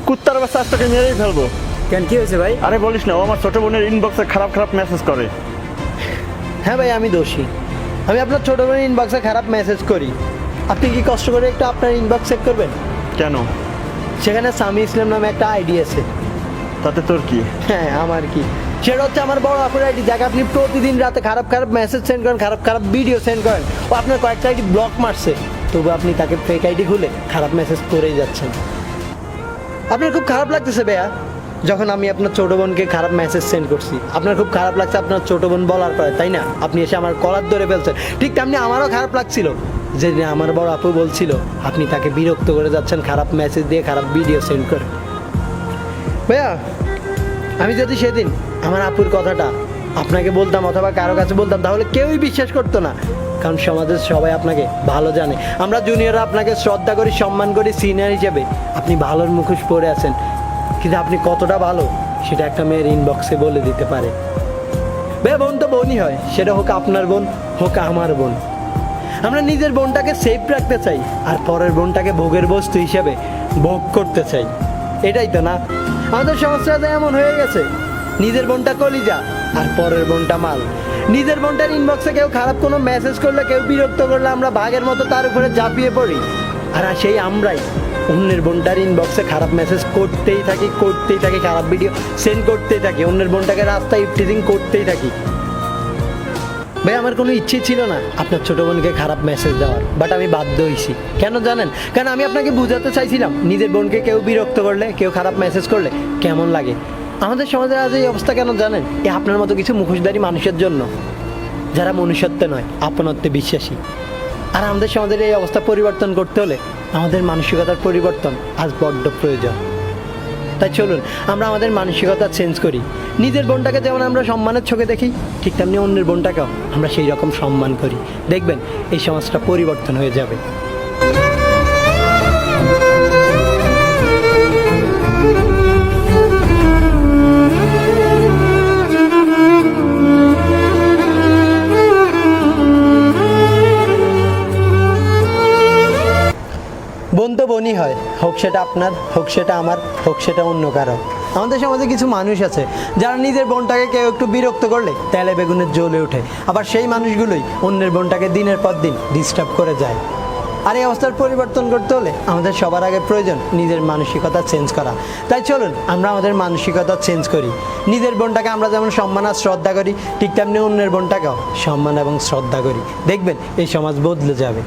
কুত্তার বাচ্চা আজ তোকে মেরেই ফেলবো। কেন কি হয়েছে ভাই? আরে বলিস না, ও আমার ছোট বোনের ইনবক্সে খারাপ খারাপ মেসেজ করে। হ্যাঁ ভাই, আমি দোষী। আমি আপনার ছোটো বোনের ইনবক্সে খারাপ মেসেজ করি। আপনি কি কষ্ট করে একটু আপনার ইনবক্স চেক করবেন? কেন? সেখানে সামি ইসলাম নামে একটা আইডি আছে। তাতে তোর কি? হ্যাঁ, আমার কি, সেটা হচ্ছে আমার বড় আপুর আইডি, যাকে আপনি প্রতিদিন রাতে খারাপ খারাপ মেসেজ সেন্ড করেন, খারাপ খারাপ ভিডিও সেন্ড করেন। ও আপনার কয়েকটা আইডি ব্লক মারছে, তবু আপনি তাকে ফেক আইডি খুলে খারাপ মেসেজ করেই যাচ্ছেন। আপনার খুব খারাপ লাগতেছে ভাইয়া, যখন আমি আপনার ছোটো বোনকে খারাপ মেসেজ সেন্ড করছি। আপনার খুব খারাপ লাগছে আপনার ছোটো বোন বলার পরে, তাই না? আপনি এসে আমার কলার ধরে ফেলছেন। ঠিক তেমনি আমারও খারাপ লাগছিল যে আমার বড় আপু বলছিল আপনি তাকে বিরক্ত করে যাচ্ছেন খারাপ মেসেজ দিয়ে, খারাপ ভিডিও সেন্ড করে। ভাইয়া, আমি যদি সেদিন আমার আপুর কথাটা আপনাকে বলতাম অথবা কারো কাছে বলতাম, তাহলে কেউই বিশ্বাস করতো না। কারণ সমাজের সবাই আপনাকে ভালো জানে, আমরা জুনিয়ররা আপনাকে শ্রদ্ধা করি, সম্মান করি সিনিয়র হিসেবে। আপনি ভালোর মুখোশ পরে আছেন, কিন্তু আপনি কতটা ভালো সেটা একটা মেয়ের ইনবক্সে বলে দিতে পারে। ভাইয়া, বোন তো বোনই হয়, সেটা হোক আপনার বোন হোক আমার বোন। আমরা নিজের বোনটাকে সেফ রাখতে চাই, আর পরের বোনটাকে ভোগের বস্তু হিসেবে ভোগ করতে চাই। এটাই তো না? আমাদের সমাজটা এমন হয়ে গেছে, নিজের বোনটা কলিজা আর পরের বোনটা মাল। নিজের বোনটার ইনবক্সে কেউ খারাপ কোনো মেসেজ করলে, কেউ বিরক্ত করলে আমরা বাঘের মতো তার উপরে ঝাঁপিয়ে পড়ি। আর সেই আমরাই অন্যের বোনটার ইনবক্সে খারাপ মেসেজ করতেই থাকি, খারাপ ভিডিও সেন্ড করতেই থাকি, অন্যের বোনটাকে রাস্তায় ইফটিজিং করতেই থাকি। ভাই, আমার কোনো ইচ্ছে ছিল না আপনার ছোটো বোনকে খারাপ মেসেজ দেওয়ার, বাট আমি বাধ্য হয়েছি। কেন জানেন? কারণ আমি আপনাকে বোঝাতে চাইছিলাম নিজের বোনকে কেউ বিরক্ত করলে, কেউ খারাপ মেসেজ করলে কেমন লাগে। আমাদের সমাজের আজ এই অবস্থা কেন জানেন? এ আপনার মতো কিছু মুখোশধারী মানুষের জন্য, যারা মনুষ্যত্বে নয় আপনত্বে বিশ্বাসী। আর আমাদের সমাজের এই অবস্থা পরিবর্তন করতে হলে আমাদের মানসিকতার পরিবর্তন আজ বড্ড প্রয়োজন। তাই চলুন আমরা আমাদের মানসিকতা চেঞ্জ করি। নিজের বোনটাকে যেমন আমরা সম্মানের চোখে দেখি, ঠিক তেমনি অন্যের বোনটাকেও আমরা সেই রকম সম্মান করি। দেখবেন এই সমাজটা পরিবর্তন হয়ে যাবে। বোন তো বোনই হয়, হোক সেটা আপনার, হোক সেটা আমার, হোক সেটা অন্য কারো। আমাদের সমাজে কিছু মানুষ আছে যারা নিজের বোনটাকে কেউ একটু বিরক্ত করলে তেলে বেগুনে জ্বলে ওঠে, আবার সেই মানুষগুলোই অন্যের বোনটাকে দিনের পর দিন ডিস্টার্ব করে যায়। আর এই অবস্থার পরিবর্তন করতে হলে আমাদের সবার আগে প্রয়োজন নিজের মানসিকতা চেঞ্জ করা। তাই চলুন আমরা আমাদের মানসিকতা চেঞ্জ করি। নিজের বোনটাকে আমরা যেমন সম্মান আর শ্রদ্ধা করি, ঠিক তেমনি অন্যের বোনটাকেও সম্মান এবং শ্রদ্ধা করি। দেখবেন এই সমাজ বদলে যাবে।